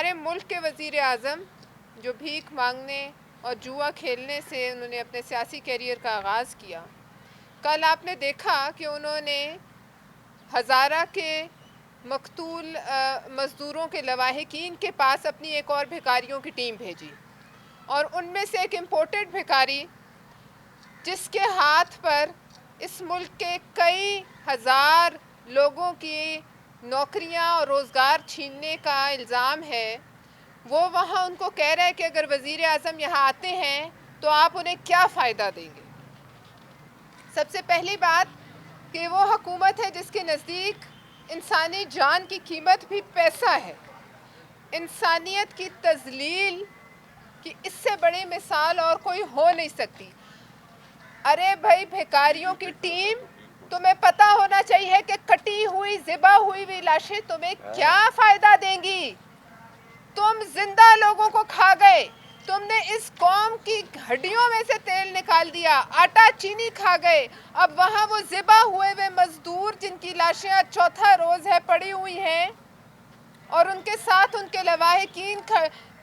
ہمارے ملک کے وزیر اعظم جو بھیک مانگنے اور جوا کھیلنے سے انہوں نے اپنے سیاسی کیریئر کا آغاز کیا، کل آپ نے دیکھا کہ انہوں نے ہزارہ کے مقتول مزدوروں کے لواحقین کے پاس اپنی ایک اور بھکاریوں کی ٹیم بھیجی، اور ان میں سے ایک امپورٹڈ بھکاری جس کے ہاتھ پر اس ملک کے کئی ہزار لوگوں کی نوکریاں اور روزگار چھیننے کا الزام ہے، وہ وہاں ان کو کہہ رہا ہے کہ اگر وزیر اعظم یہاں آتے ہیں تو آپ انہیں کیا فائدہ دیں گے۔ سب سے پہلی بات کہ وہ حکومت ہے جس کے نزدیک انسانی جان کی قیمت بھی پیسہ ہے۔ انسانیت کی تذلیل کی اس سے بڑی مثال اور کوئی ہو نہیں سکتی۔ ارے بھائی، بھکاریوں کی ٹیم، تمہیں پتہ ہونا چاہیے کہ کٹی ہوئی ذبح ہوئی لاشیں تمہیں کیا فائدہ دیں گی۔ تم زندہ لوگوں کو کھا گئے، تم نے اس قوم کی ہڈیوں میں سے تیل نکال دیا، آٹا چینی کھا گئے۔ اب وہاں وہ ذبح ہوئے مزدور جن کی لاشیں آج چوتھا روز ہے پڑی ہوئی ہیں، اور ان کے ساتھ ان کے لواحقین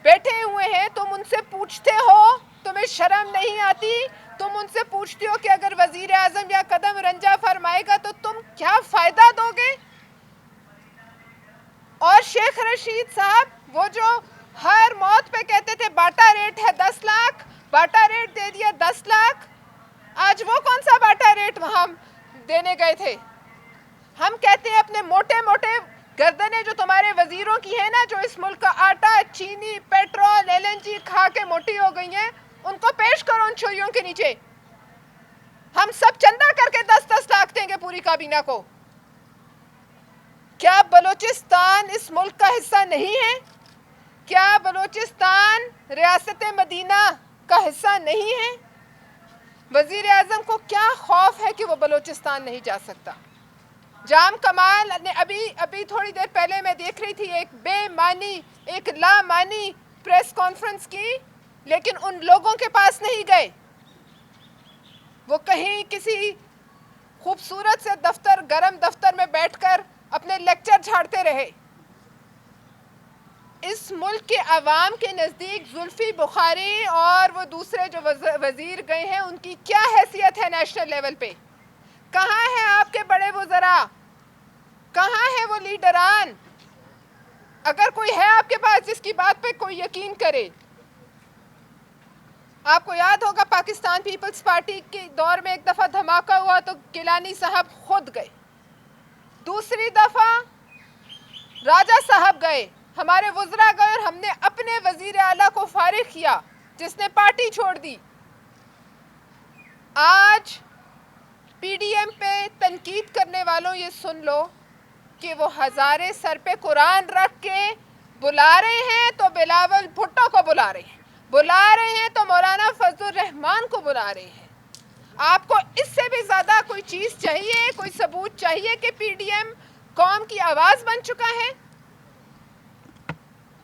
بیٹھے ہوئے ہیں، تم ان سے پوچھتے ہو؟ تمہیں شرم نہیں آتی؟ تم ان سے پوچھتے ہو کہ اگر وزیر اعظم یا قدم رنجہ فرمائے گا تو تم کیا فائدہ دو گے؟ اور شیخ رشید صاحب، وہ جو ہر موت پہ کہتے تھے باٹا ریٹ ہے 10 لاکھ، باٹا ریٹ دے دیا 10 لاکھ، آج وہ کون سا باٹا ریٹ وہاں دینے گئے تھے؟ ہم کہتے ہیں اپنے موٹے موٹے گردنیں جو تمہارے وزیروں کی ہیں نا، جو اس ملک کا آٹا، چینی، پیٹرول، LNG کھا کے موٹی ہو گئی ہیں، ان کو پیش کرو ان چھریوں کے نیچے۔ ہم سب چندہ کر کے 10-10 لاکھ دیں گے پوری کابینہ کو۔ کیا بلوچستان اس ملک کا حصہ نہیں ہے؟ کیا بلوچستان ریاست مدینہ کا حصہ نہیں ہے؟ وزیر اعظم کو کیا خوف ہے کہ وہ بلوچستان نہیں جا سکتا؟ جام کمال نے ابھی تھوڑی دیر پہلے میں دیکھ رہی تھی ایک بے معنی، ایک لامعنی پریس کانفرنس کی، لیکن ان لوگوں کے پاس نہیں گئے۔ وہ کہیں کسی خوبصورت سے دفتر، گرم دفتر میں بیٹھ کر اپنے لیکچر جھاڑتے رہے۔ اس ملک کے عوام کے نزدیک زلفی بخاری اور وہ دوسرے جو وزیر گئے ہیں، ان کی کیا حیثیت ہے نیشنل لیول پہ؟ کہاں ہیں آپ کے بڑے وزراء؟ کہاں ہیں وہ لیڈران؟ اگر کوئی ہے آپ کے پاس جس کی بات پہ کوئی یقین کرے۔ آپ کو یاد ہوگا پاکستان پیپلز پارٹی کے دور میں ایک دفعہ دھماکہ ہوا تو گیلانی صاحب خود گئے، دوسری دفعہ راجہ صاحب گئے، ہمارے وزراء گئے، اور ہم نے اپنے وزیر اعلیٰ کو فارغ کیا جس نے پارٹی چھوڑ دی۔ آج پی ڈی ایم پہ تنقید کرنے والوں یہ سن لو کہ وہ ہزارے سر پہ قرآن رکھ کے بلا رہے ہیں تو بلاول بھٹو کو بلا رہے ہیں، بلا رہے ہیں تو مولانا فضل الرحمان کو بلا رہے ہیں۔ آپ کو اس سے بھی زیادہ کوئی چیز چاہیے، کوئی ثبوت چاہیے کہ پی ڈی ایم قوم کی آواز بن چکا ہے؟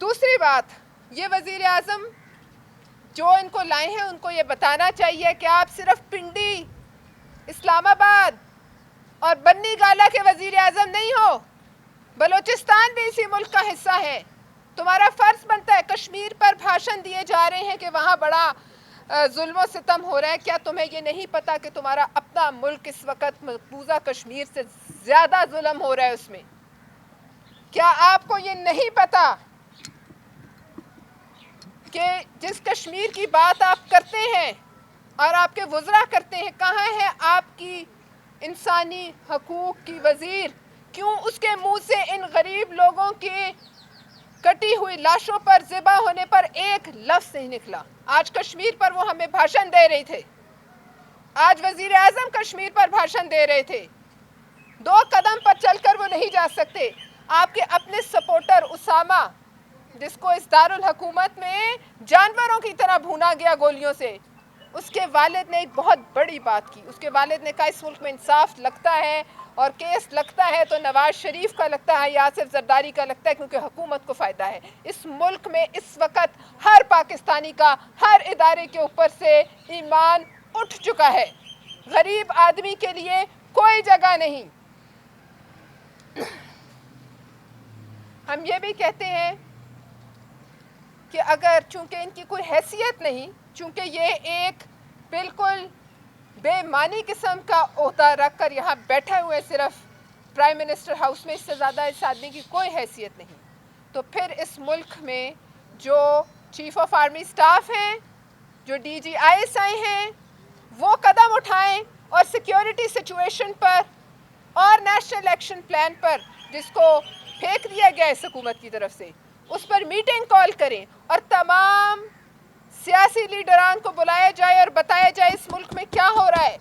دوسری بات، یہ وزیر اعظم جو ان کو لائے ہیں ان کو یہ بتانا چاہیے کہ آپ صرف پنڈی، اسلام آباد اور بنی گالا کے وزیر اعظم نہیں ہو، بلوچستان بھی اسی ملک کا حصہ ہے۔ تمہارا فرض بنتا ہے، کشمیر پر بھاشن دیے جا رہے ہیں کہ وہاں بڑا ظلم و ستم ہو رہا ہے، کیا تمہیں یہ نہیں پتا کہ تمہارا اپنا ملک اس وقت مقبوضہ کشمیر سے زیادہ ظلم ہو رہا ہے اس میں؟ کیا آپ کو یہ نہیں پتا کہ جس کشمیر کی بات آپ کرتے ہیں اور آپ کے وزراء کرتے ہیں، کہاں ہے آپ کی انسانی حقوق کی وزیر؟ کیوں اس کے منہ سے ان غریب لوگوں کی کٹی ہوئی لاشوں پر، ذبح ہونے پر ایک لفظ نہیں نکلا؟ آج کشمیر پر وہ ہمیں بھاشن دے رہے تھے، آج وزیر اعظم کشمیر پر بھاشن دے رہے تھے، 2 قدم پر چل کر وہ نہیں جا سکتے۔ آپ کے اپنے سپورٹر اسامہ، جس کو اس دارالحکومت میں جانوروں کی طرح بھونا گیا گولیوں سے، اس کے والد نے ایک بہت بڑی بات کی۔ اس کے والد نے کہا اس ملک میں انصاف لگتا ہے اور کیس لگتا ہے تو نواز شریف کا لگتا ہے یا آصف زرداری کا لگتا ہے، کیونکہ حکومت کو فائدہ ہے۔ اس ملک میں اس وقت ہر پاکستانی کا ہر ادارے کے اوپر سے ایمان اٹھ چکا ہے، غریب آدمی کے لیے کوئی جگہ نہیں۔ ہم یہ بھی کہتے ہیں کہ اگر چونکہ ان کی کوئی حیثیت نہیں، چونکہ یہ ایک بالکل بے معنی قسم کا عہدہ رکھ کر یہاں بیٹھے ہوئے صرف پرائم منسٹر ہاؤس میں، اس سے زیادہ اس آدمی کی کوئی حیثیت نہیں، تو پھر اس ملک میں جو چیف آف آرمی سٹاف ہیں، جو D G I S I ہیں، وہ قدم اٹھائیں اور سیکیورٹی سچویشن پر اور نیشنل ایکشن پلان پر، جس کو پھینک دیا گیا ہے اس حکومت کی طرف سے، اس پر میٹنگ کال کریں اور تمام سیاسی لیڈران کو بلایا جائے اور بتایا جائے اس ملک میں کیا ہو رہا ہے۔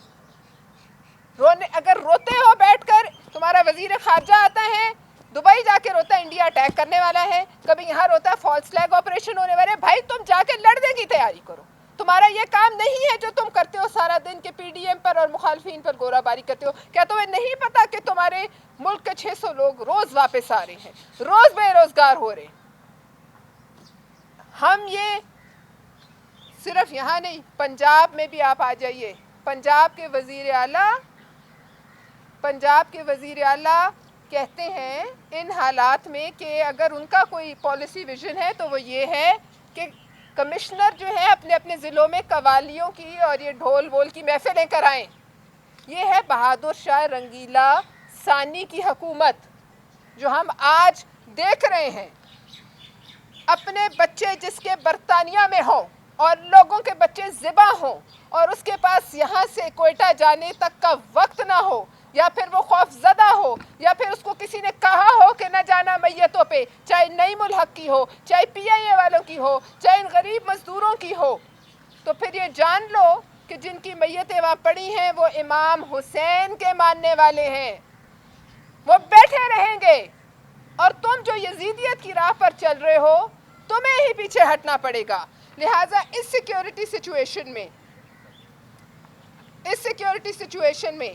اگر روتے ہو بیٹھ کر، تمہارا وزیر خارجہ آتا ہے دبئی جا کے روتا ہے انڈیا اٹیک کرنے والا ہے، کبھی یہاں روتا ہے فالس فلیگ آپریشن ہونے والے، بھائی تم جا کے لڑنے کی تیاری کرو، تمہارا یہ کام نہیں ہے جو تم کرتے ہو سارا دن کے پی ڈی ایم پر اور مخالفین پر گورا باری کرتے ہو۔ کیا تمہیں نہیں پتا کہ تمہارے ملک کے 600 لوگ روز واپس آ رہے ہیں، روز بے روزگار ہو رہے ہیں؟ ہم یہ صرف یہاں نہیں، پنجاب میں بھی آپ آ جائیے، پنجاب کے وزیر اعلیٰ کہتے ہیں ان حالات میں کہ اگر ان کا کوئی پالیسی ویژن ہے تو وہ یہ ہے کہ کمشنر جو ہے اپنے اپنے ضلعوں میں قوالیوں کی اور یہ ڈھول وول کی محفلیں کرائیں۔ یہ ہے بہادر شاہ رنگیلا ثانی کی حکومت جو ہم آج دیکھ رہے ہیں۔ اپنے بچے جس کے برطانیہ میں ہوں اور لوگوں کے بچے ذبح ہوں اور اس کے پاس یہاں سے کوئٹہ جانے تک کا وقت نہ ہو، یا پھر وہ خوف زدہ ہو، یا پھر اس کو کسی نے کہا ہو کہ نہ جانا میتوں پہ، چاہے نعیم الحق کی ہو، چاہے پی آئی اے والوں کی ہو، چاہے ان غریب مزدوروں کی ہو، تو پھر یہ جان لو کہ جن کی میتیں وہاں پڑی ہیں وہ امام حسین کے ماننے والے ہیں، وہ بیٹھے رہیں گے، اور تم جو یزیدیت کی راہ پر چل رہے ہو تمہیں ہی پیچھے ہٹنا پڑے گا۔ لہٰذا اس سیکیورٹی سچویشن میں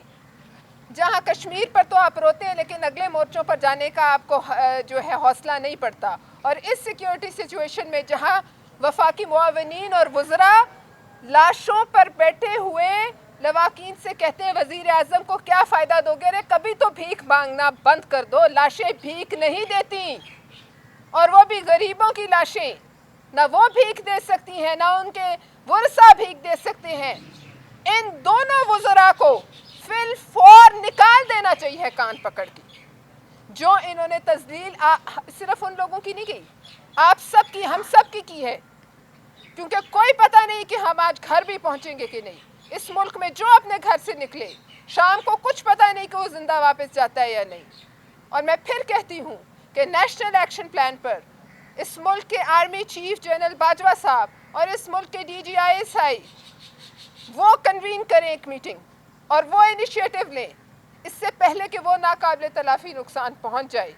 جہاں کشمیر پر تو آپ روتے ہیں لیکن اگلے مورچوں پر جانے کا آپ کو جو ہے حوصلہ نہیں پڑتا، اور اس سیکیورٹی سچویشن میں جہاں وفاقی معاونین اور وزراء لاشوں پر بیٹھے ہوئے لواحقین سے کہتے ہیں وزیر اعظم کو کیا فائدہ دو گے، رے کبھی تو بھیک مانگنا بند کر دو، لاشیں بھیک نہیں دیتی، اور وہ بھی غریبوں کی لاشیں، نہ وہ بھیک دے سکتی ہیں نہ ان کے ورثہ بھیک دے سکتے ہیں۔ ان دونوں وزراء کو فی الفور نکال دینا چاہیے کان پکڑ کے۔ جو انہوں نے تذلیل صرف ان لوگوں کی نہیں کی، آپ سب کی، ہم سب کی ہے، کیونکہ کوئی پتہ نہیں کہ ہم آج گھر بھی پہنچیں گے کہ نہیں۔ اس ملک میں جو اپنے گھر سے نکلے شام کو کچھ پتہ نہیں کہ وہ زندہ واپس جاتا ہے یا نہیں۔ اور میں پھر کہتی ہوں کہ نیشنل ایکشن پلان پر اس ملک کے آرمی چیف جنرل باجوہ صاحب اور اس ملک کے D G I S I وہ کنوین کریں ایک میٹنگ اور وہ انیشیٹو لیں، اس سے پہلے کہ وہ ناقابل تلافی نقصان پہنچ جائے۔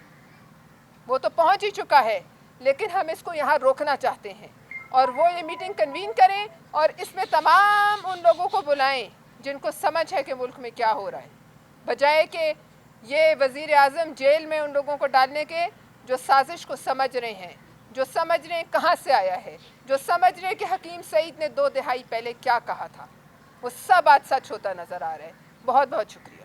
وہ تو پہنچ ہی چکا ہے لیکن ہم اس کو یہاں روکنا چاہتے ہیں، اور وہ یہ میٹنگ کنوین کریں اور اس میں تمام ان لوگوں کو بلائیں جن کو سمجھ ہے کہ ملک میں کیا ہو رہا ہے، بجائے کہ یہ وزیر اعظم جیل میں ان لوگوں کو ڈالنے کے جو سازش کو سمجھ رہے ہیں، جو سمجھ رہے ہیں کہاں سے آیا ہے، جو سمجھ رہے ہیں کہ حکیم سعید نے 2 دہائی پہلے کیا کہا تھا، وہ سب آج سچ ہوتا نظر آ رہا ہے۔ بہت بہت شکریہ۔